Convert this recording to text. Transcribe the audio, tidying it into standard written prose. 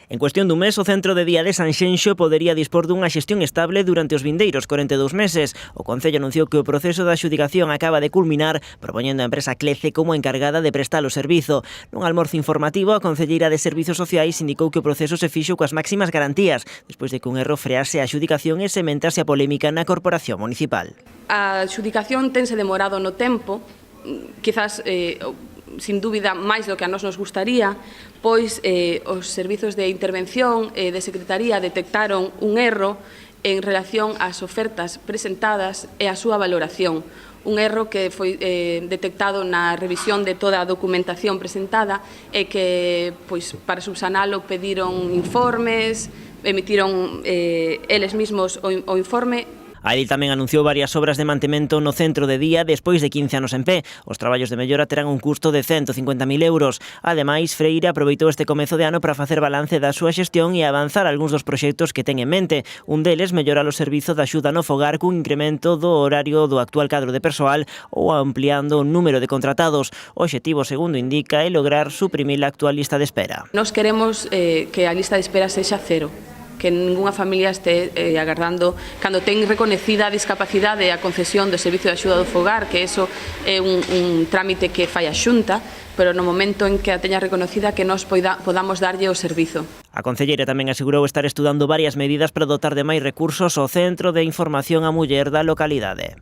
En cuestión dun mes, o Centro de Día de Sanxenxo podería dispor dunha xestión estable durante os vindeiros 42 meses. O Concello anunciou que o proceso de adxudicación acaba de culminar, propoñendo a empresa Clece como encargada de prestar o servizo. Nun almorzo informativo, a concelleira de Servizos Sociais indicou que o proceso se fixo coas máximas garantías, despois de que un erro frease a adxudicación e sementase a polémica na Corporación Municipal. A adxudicación tense demorado no tempo, quizás sin dúbida máis do que a nos gustaría, pois os servizos de intervención de Secretaría detectaron un erro en relación ás ofertas presentadas e a súa valoración. Un erro que foi detectado na revisión de toda a documentación presentada e que, pois, para subsanalo pediron informes, emitiron eles mesmos o informe. A edil tamén anunciou varias obras de mantemento no centro de día despois de 15 anos en pé. Os traballos de mellora terán un custo de 150.000 euros. Ademais, Freire aproveitou este comezo de ano para facer balance da súa xestión e avanzar algúns dos proxectos que ten en mente. Un deles, mellorar o servizo de axuda no fogar cun incremento do horario do actual cadro de persoal ou ampliando o número de contratados. O obxectivo, segundo indica, é lograr suprimir a actual lista de espera. Nos queremos que a lista de espera sexa cero, que ningunha familia este agardando cando ten reconecida a discapacidade e a concesión do servicio de axuda do fogar, que eso é un trámite que fai a Xunta, pero no momento en que a teña reconocida que nos podamos darlle o servizo. A concelleira tamén asegurou estar estudando varias medidas para dotar de máis recursos ao Centro de Información á Muller da localidade.